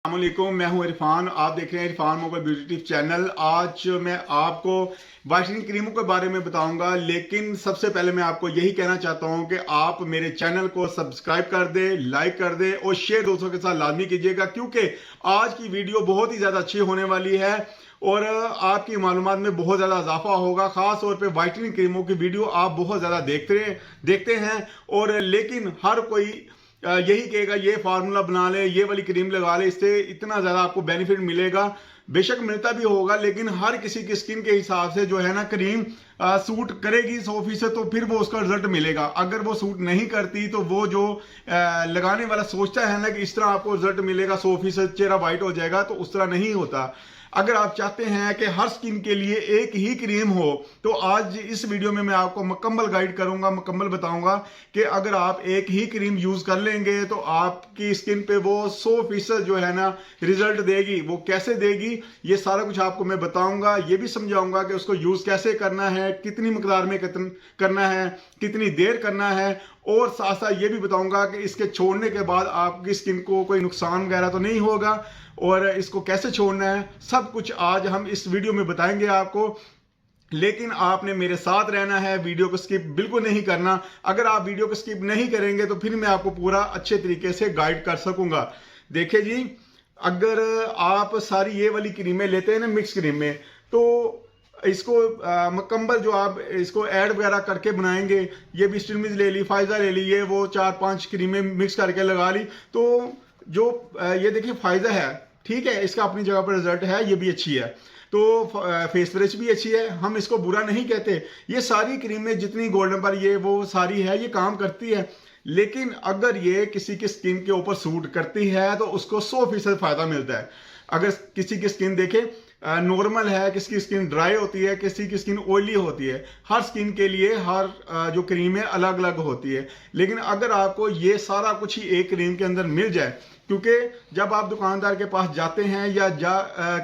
अस्सलामुअलैकुम, मैं हूं इरफान। आप देख रहे हैं Irfan mobile beauty tips channel. आज मैं आपको वाइटनिंग क्रीमों के बारे में बताऊंगा, लेकिन सबसे पहले मैं आपको यही कहना चाहता हूं कि आप मेरे चैनल को सब्सक्राइब कर दे, लाइक कर दे और शेयर दोस्तों के साथ लाजमी कीजिएगा, क्योंकि आज की वीडियो बहुत ही ज़्यादा अच्छी होने वाली है और आपकी मालूमात में बहुत ज़्यादा इजाफा होगा। ख़ास तौर पे वाइटनिंग क्रीमों की वीडियो आप बहुत ज़्यादा देखते हैं और लेकिन हर कोई यही कहेगा ये फार्मूला बना ले, ये वाली क्रीम लगा ले, इससे इतना ज़्यादा आपको बेनिफिट मिलेगा। बेशक मिलता भी होगा, लेकिन हर किसी की स्किन के हिसाब से जो है ना क्रीम सूट करेगी 100%, तो फिर वो उसका रिजल्ट मिलेगा। अगर वो सूट नहीं करती तो वो जो लगाने वाला सोचता है ना कि इस तरह आपको रिजल्ट मिलेगा, 100% चेहरा वाइट हो जाएगा, तो उस तरह नहीं होता। अगर आप चाहते हैं कि हर स्किन के लिए एक ही क्रीम हो, तो आज इस वीडियो में मैं आपको मुकम्मल गाइड करूंगा, मुकम्मल बताऊंगा कि अगर आप एक ही क्रीम यूज कर लेंगे तो आपकी स्किन पे वो 100% जो है ना रिजल्ट देगी। वो कैसे देगी ये सारा कुछ आपको मैं बताऊंगा। ये भी समझाऊंगा कि उसको यूज कैसे करना है, कितनी मकदार में करना है, कितनी देर करना है, और साथ साथ ये भी बताऊंगा कि इसके छोड़ने के बाद आपकी स्किन को कोई नुकसान वगैरह तो नहीं होगा और इसको कैसे छोड़ना है, सब कुछ आज हम इस वीडियो में बताएंगे आपको। लेकिन आपने मेरे साथ रहना है, वीडियो को स्किप बिल्कुल नहीं करना। अगर आप वीडियो को स्किप नहीं करेंगे तो फिर मैं आपको पूरा अच्छे तरीके से गाइड कर सकूंगा। देखिए जी, अगर आप सारी ये वाली क्रीमें लेते हैं ना मिक्स क्रीम में, तो इसको मुकम्मल जो आप इसको ऐड वगैरह करके बनाएंगे, ये भी स्टिलमिज ले ली, फाइजा ले ली, ये वो 4-5 क्रीमें मिक्स करके लगा ली, तो जो ये देखिए फाइजा है, ठीक है, इसका अपनी जगह पर रिजल्ट है, ये भी अच्छी है, तो फेस फ्रेश भी अच्छी है, हम इसको बुरा नहीं कहते। ये सारी क्रीमें जितनी गोल्डन पर ये वो सारी है, ये काम करती है। लेकिन अगर ये किसी की स्किन के ऊपर सूट करती है तो उसको 100% फायदा मिलता है। अगर किसी की स्किन देखे नॉर्मल है, किसी की स्किन ड्राई होती है, किसी की स्किन ऑयली होती है, हर स्किन के लिए हर जो क्रीम है अलग अलग होती है। लेकिन अगर आपको ये सारा कुछ ही एक क्रीम के अंदर मिल जाए, क्योंकि जब आप दुकानदार के पास जाते हैं या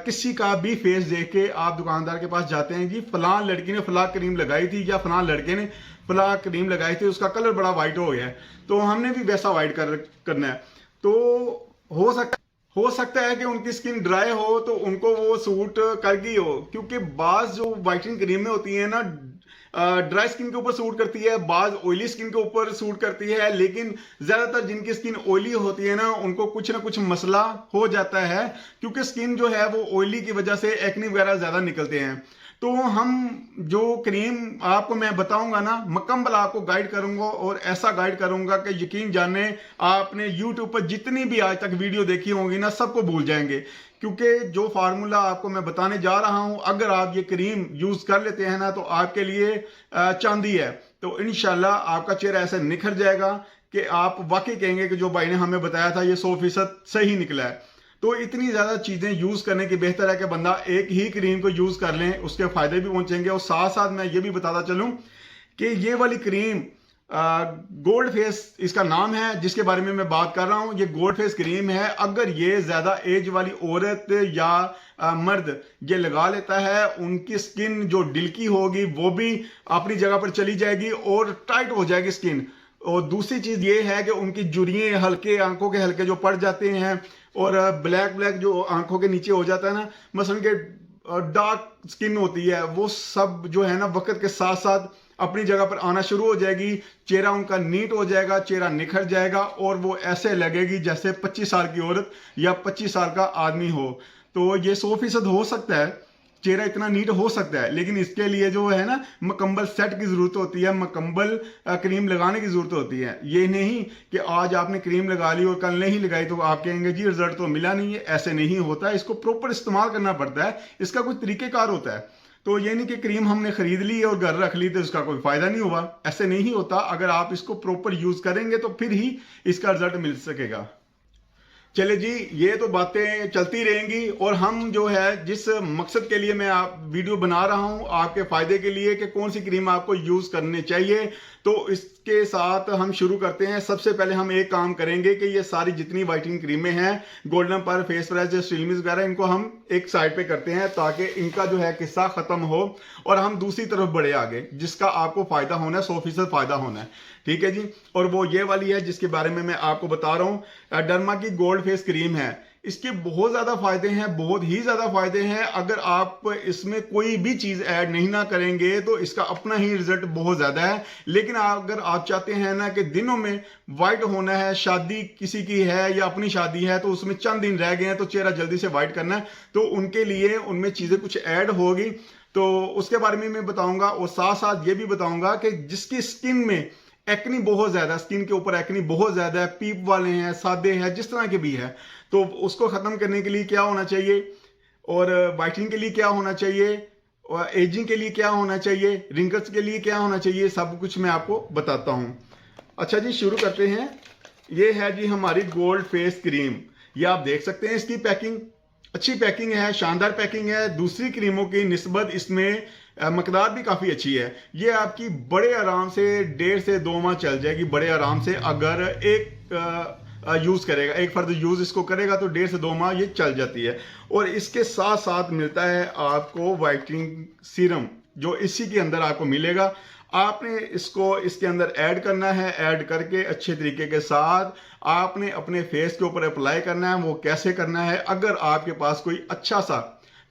किसी का भी फेस देख के आप दुकानदार के पास जाते हैं, जी फलां लड़की ने फलां क्रीम लगाई थी या फलां लड़के ने फलां क्रीम लगाई थी, उसका कलर बड़ा वाइट हो गया है, तो हमने भी वैसा वाइट करना है। तो हो सकता है कि उनकी स्किन ड्राई हो तो उनको वो सूट कर गई हो, क्योंकि बाज जो वाइटनिंग क्रीमें होती हैं ना ड्राई स्किन के ऊपर सूट करती है, बाज ऑयली स्किन के ऊपर सूट करती है। लेकिन ज्यादातर जिनकी स्किन ऑयली होती है ना उनको कुछ ना कुछ मसला हो जाता है, क्योंकि स्किन जो है वो ऑयली की वजह से एक्ने वगैरह ज्यादा निकलते हैं। तो हम जो क्रीम आपको मैं बताऊंगा ना, मुकम्मल आपको गाइड करूंगा और ऐसा गाइड करूंगा कि यकीन जाने आपने YouTube पर जितनी भी आज तक वीडियो देखी होंगी ना सबको भूल जाएंगे, क्योंकि जो फार्मूला आपको मैं बताने जा रहा हूं, अगर आप ये क्रीम यूज कर लेते हैं ना तो आपके लिए चांदी है। तो इंशाल्लाह आपका चेहरा ऐसे निखर जाएगा कि आप वाकई कहेंगे कि जो भाई ने हमें बताया था ये 100% सही निकला है। तो इतनी ज्यादा चीजें यूज करने की बेहतर है कि बंदा एक ही क्रीम को यूज कर लें, उसके फायदे भी पहुंचेंगे। और साथ साथ मैं ये भी बताता चलूं कि ये वाली क्रीम गोल्ड फेस इसका नाम है जिसके बारे में मैं बात कर रहा हूं, ये गोल्ड फेस क्रीम है। अगर ये ज्यादा एज वाली औरत या मर्द ये लगा लेता है, उनकी स्किन जो डिल्की होगी वो भी अपनी जगह पर चली जाएगी और टाइट हो जाएगी स्किन। और दूसरी चीज ये है कि उनकी जुरियां हल्के, आंखों के हल्के जो पड़ जाते हैं और ब्लैक जो आंखों के नीचे हो जाता है ना, मसलन के डार्क स्किन होती है, वो सब जो है ना वक्त के साथ साथ अपनी जगह पर आना शुरू हो जाएगी। चेहरा उनका नीट हो जाएगा, चेहरा निखर जाएगा और वो ऐसे लगेगी जैसे 25 साल की औरत या 25 साल का आदमी हो। तो ये 100% हो सकता है, चेहरा इतना नीट हो सकता है, लेकिन इसके लिए जो है ना मुकम्मल सेट की जरूरत होती है, मुकम्मल क्रीम लगाने की जरूरत होती है। ये नहीं कि आज आपने क्रीम लगा ली और कल नहीं लगाई तो आप कहेंगे जी रिजल्ट तो मिला नहीं है। ऐसे नहीं होता है, इसको प्रॉपर इस्तेमाल करना पड़ता है, इसका कोई तरीकेकार होता है। तो ये नहीं कि क्रीम हमने खरीद ली और घर रख ली तो इसका कोई फायदा नहीं हुआ, ऐसे नहीं होता। अगर आप इसको प्रॉपर यूज करेंगे तो फिर ही इसका रिजल्ट मिल सकेगा। चले जी, ये तो बातें चलती रहेंगी और हम जो है जिस मकसद के लिए मैं आप वीडियो बना रहा हूं आपके फायदे के लिए कि कौन सी क्रीम आपको यूज करनी चाहिए, तो इसके साथ हम शुरू करते हैं। सबसे पहले हम एक काम करेंगे कि ये सारी जितनी वाइटनिंग क्रीमें हैं, गोल्डन पर, फेस फ्रेश, स्टिलमिज वगैरह, इनको हम एक साइड पे करते हैं ताकि इनका जो है किस्सा खत्म हो और हम दूसरी तरफ बढ़े आगे, जिसका आपको फायदा होना है, 100% फायदा होना है। ठीक है जी, और वो ये वाली है जिसके बारे में मैं आपको बता रहा हूं, डर्मा की गोल्ड फेस क्रीम है। इसके बहुत ज़्यादा फायदे हैं, बहुत ही ज़्यादा फायदे हैं। अगर आप इसमें कोई भी चीज़ ऐड नहीं ना करेंगे तो इसका अपना ही रिजल्ट बहुत ज़्यादा है। लेकिन अगर आप चाहते हैं ना कि दिनों में वाइट होना है, शादी किसी की है या अपनी शादी है तो उसमें चंद दिन रह गए हैं तो चेहरा जल्दी से वाइट करना है, तो उनके लिए उनमें चीज़ें कुछ ऐड होगी, तो उसके बारे में मैं बताऊंगा। और साथ साथ ये भी बताऊंगा कि जिसकी स्किन में एक्नी बहुत ज्यादा, स्किन के ऊपर एक्नी बहुत ज्यादा है, पीप वाले हैं, सादे हैं, जिस तरह के भी है, तो उसको खत्म करने के लिए क्या होना चाहिए, और वाइटनिंग के लिए क्या होना चाहिए, और एजिंग के लिए क्या होना चाहिए, रिंकल्स के लिए क्या होना चाहिए, सब कुछ मैं आपको बताता हूं। अच्छा जी, शुरू करते हैं। ये है जी हमारी गोल्ड फेस क्रीम। ये आप देख सकते हैं, इसकी पैकिंग अच्छी पैकिंग है, शानदार पैकिंग है। दूसरी क्रीमों की निस्बत इसमें मकदार भी काफ़ी अच्छी है। ये आपकी बड़े आराम से 1.5 से 2 माह चल जाएगी, बड़े आराम से। अगर एक यूज़ करेगा, एक फर्द यूज़ इसको करेगा तो 1.5 से 2 माह ये चल जाती है। और इसके साथ साथ मिलता है आपको वाइटनिंग सीरम, जो इसी के अंदर आपको मिलेगा। आपने इसको इसके अंदर ऐड करना है, ऐड करके अच्छे तरीके के साथ आपने अपने फेस के ऊपर अप्लाई करना है। वो कैसे करना है, अगर आपके पास कोई अच्छा सा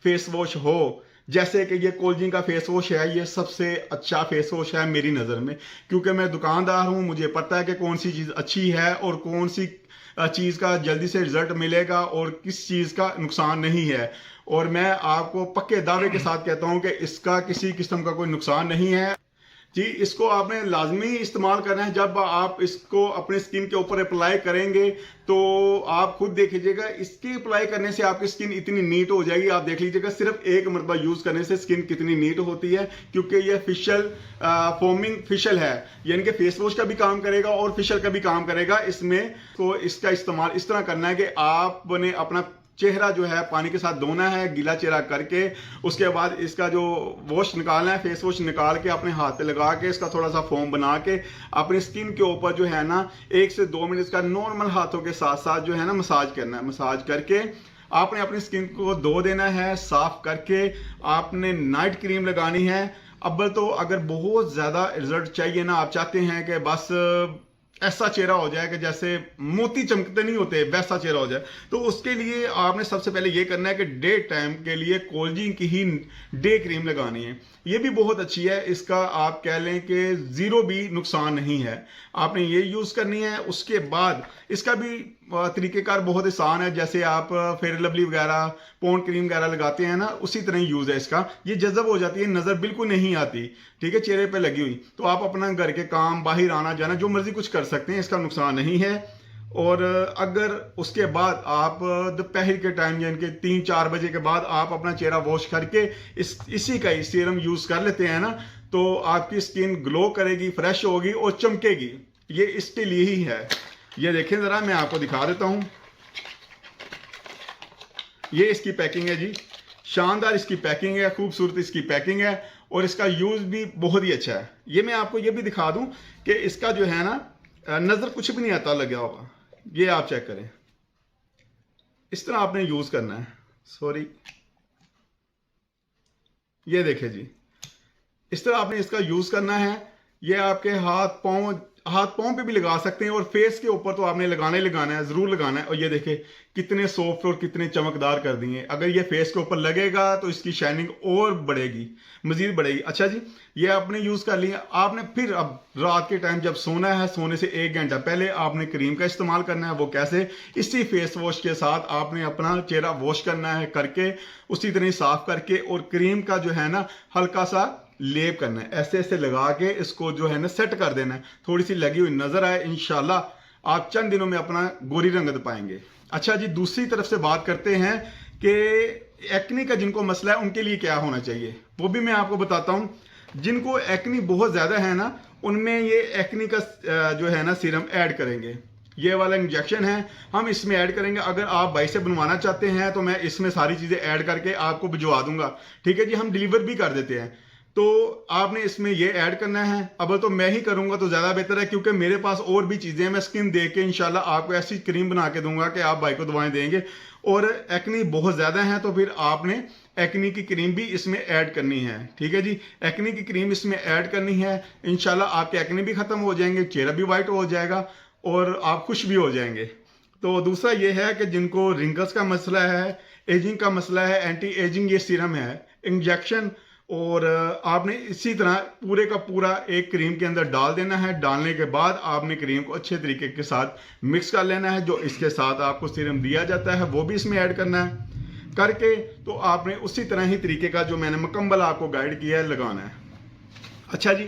फेस वॉश हो, जैसे कि ये कोलजिन का फेस वॉश है, ये सबसे अच्छा फेस वॉश है मेरी नज़र में, क्योंकि मैं दुकानदार हूँ, मुझे पता है कि कौन सी चीज़ अच्छी है और कौन सी चीज़ का जल्दी से रिजल्ट मिलेगा और किस चीज़ का नुकसान नहीं है। और मैं आपको पक्के दावे के साथ कहता हूँ कि इसका किसी किस्म का कोई नुकसान नहीं है जी। इसको आपने लाजमी इस्तेमाल करना है। जब आप इसको अपने स्किन के ऊपर अप्लाई करेंगे तो आप खुद देख लीजिएगा, इसकी अप्लाई करने से आपकी स्किन इतनी नीट हो जाएगी। आप देख लीजिएगा सिर्फ एक मरतबा यूज करने से स्किन कितनी नीट होती है, क्योंकि ये फिशल फोमिंग फिशल है, यानी कि फेस वॉश का भी काम करेगा और फिशल का भी काम करेगा। इसमें तो इसका इस्तेमाल इस तरह करना है कि आपने अपना चेहरा जो है पानी के साथ धोना है, गीला चेहरा करके। उसके बाद इसका जो वॉश निकालना है, फेस वॉश निकाल के अपने हाथ पे लगा के इसका थोड़ा सा फोम बना के अपनी स्किन के ऊपर जो है ना 1 से 2 मिनट इसका नॉर्मल हाथों के साथ साथ जो है ना मसाज करना है। मसाज करके आपने अपनी स्किन को धो देना है, साफ करके आपने नाइट क्रीम लगानी है। अव्वल तो अगर बहुत ज्यादा रिजल्ट चाहिए ना, आप चाहते हैं कि बस ऐसा चेहरा हो जाए कि जैसे मोती चमकते नहीं होते, वैसा चेहरा हो जाए, तो उसके लिए आपने सबसे पहले ये करना है कि डे टाइम के लिए कोलजिन की ही डे क्रीम लगानी है। ये भी बहुत अच्छी है, इसका आप कह लें कि जीरो भी नुकसान नहीं है, आपने ये यूज़ करनी है। उसके बाद इसका भी तरीक़ेकार बहुत आसान है, जैसे आप फेयर लवली वगैरह, पॉन्ड क्रीम वगैरह लगाते हैं ना, उसी तरह यूज़ है इसका। ये जज़ब हो जाती है, नज़र बिल्कुल नहीं आती, ठीक है, चेहरे पे लगी हुई, तो आप अपना घर के काम, बाहर आना जाना, जो मर्जी कुछ कर सकते हैं, इसका नुकसान नहीं है। और अगर उसके बाद आप दोपहर के टाइम यानी कि 3-4 बजे के बाद आप अपना चेहरा वॉश करके इसी का ही सीरम यूज़ कर लेते हैं ना, तो आपकी स्किन ग्लो करेगी, फ्रेश होगी और चमकेगी। ये इसके लिए ही है। ये देखें ज़रा, मैं आपको दिखा देता हूँ। ये इसकी पैकिंग है जी, शानदार इसकी पैकिंग है, खूबसूरत इसकी पैकिंग है, और इसका यूज़ भी बहुत ही अच्छा है। ये मैं आपको ये भी दिखा दूँ कि इसका जो है ना नज़र कुछ भी नहीं आता लगा होगा। ये आप चेक करें, इस तरह आपने यूज़ करना है। सॉरी, ये देखें जी, इस तरह आपने इसका यूज़ करना है। ये आपके हाथ पाँव पे भी लगा सकते हैं, और फेस के ऊपर तो आपने लगाना ही लगाना है, ज़रूर लगाना है। और ये देखें कितने सॉफ्ट और कितने चमकदार कर दिए। अगर ये फेस के ऊपर लगेगा तो इसकी शाइनिंग और बढ़ेगी, मज़ीद बढ़ेगी। अच्छा जी, ये आपने यूज़ कर लिया। आपने फिर अब रात के टाइम जब सोना है, सोने से 1 घंटा पहले आपने क्रीम का इस्तेमाल करना है। वो कैसे, इसी फेस वॉश के साथ आपने अपना चेहरा वॉश करना है, करके उसी तरह साफ करके, और क्रीम का जो है ना हल्का सा लेप करना है, ऐसे ऐसे लगा के इसको जो है ना सेट कर देना है। थोड़ी सी लगी हुई नजर आए, इंशाल्लाह आप चंद दिनों में अपना गोरी रंगत पाएंगे। अच्छा जी, दूसरी तरफ से बात करते हैं कि एक्नी का जिनको मसला है उनके लिए क्या होना चाहिए, वो भी मैं आपको बताता हूँ। जिनको एक्नी बहुत ज्यादा है ना, उनमें ये एक्नी का जो है ना सीरम ऐड करेंगे। ये वाला इंजेक्शन है, हम इसमें ऐड करेंगे। अगर आप बाई से बनवाना चाहते हैं तो मैं इसमें सारी चीजें ऐड करके आपको भिजवा दूंगा, ठीक है जी। हम डिलीवर भी कर देते हैं, तो आपने इसमें ये ऐड करना है। अब तो मैं ही करूंगा तो ज्यादा बेहतर है, क्योंकि मेरे पास और भी चीजें हैं। मैं स्किन देख के इंशाल्लाह आपको ऐसी क्रीम बना के दूंगा कि आप भाई को दवाएं देंगे। और एक्नी बहुत ज्यादा है तो फिर आपने एक्नी की क्रीम भी इसमें ऐड करनी है, ठीक है जी। एक्नी की क्रीम इसमें ऐड करनी है, इंशाल्लाह आपके एक्नी भी खत्म हो जाएंगे, चेहरा भी वाइट हो जाएगा और आप खुश भी हो जाएंगे। तो दूसरा ये है कि जिनको रिंकल्स का मसला है, एजिंग का मसला है, एंटी एजिंग ये सीरम है, इंजेक्शन। और आपने इसी तरह पूरे का पूरा एक क्रीम के अंदर डाल देना है। डालने के बाद आपने क्रीम को अच्छे तरीके के साथ मिक्स कर लेना है। जो इसके साथ आपको सीरम दिया जाता है वो भी इसमें ऐड करना है। करके तो आपने उसी तरह ही तरीके का जो मैंने मुकम्मल आपको गाइड किया है लगाना है। अच्छा जी,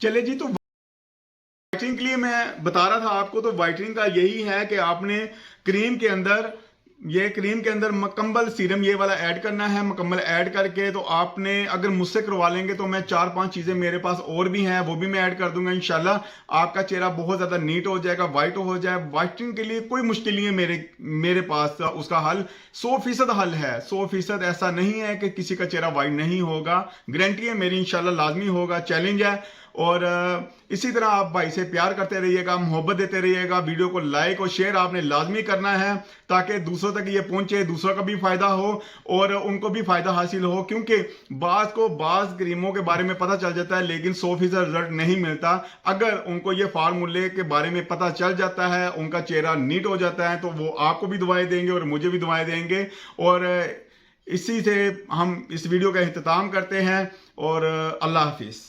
चले जी। तो वाइटनिंग के लिए मैं बता रहा था आपको, तो वाइटनिंग का यही है कि आपने क्रीम के अंदर मुकम्मल सीरम ये वाला ऐड करना है। मुकम्मल ऐड करके तो आपने अगर मुझसे करवा लेंगे तो मैं 4-5 चीजें मेरे पास और भी हैं, वो भी मैं ऐड कर दूंगा। इंशाल्लाह आपका चेहरा बहुत ज्यादा नीट हो जाएगा, वाइट हो जाए। वाइटनिंग के लिए कोई मुश्किल नहीं है मेरे पास उसका हल 100% हल है। 100% ऐसा नहीं है कि किसी का चेहरा वाइट नहीं होगा, गारंटी है मेरी, इंशाल्लाह लाजमी होगा, चैलेंज है। और इसी तरह आप भाई से प्यार करते रहिएगा, मोहब्बत देते रहिएगा। वीडियो को लाइक और शेयर आपने लाजमी करना है ताकि दूसरों तक ये पहुंचे, दूसरों का भी फायदा हो और उनको भी फायदा हासिल हो। क्योंकि बाज क्रीमों के बारे में पता चल जाता है लेकिन 100% रिजल्ट नहीं मिलता। अगर उनको ये फार्मूले के बारे में पता चल जाता है, उनका चेहरा नीट हो जाता है, तो वो आपको भी दुआएं देंगे और मुझे भी दुआएं देंगे। और इसी से हम इस वीडियो का इख्तिताम करते हैं और अल्लाह हाफिज।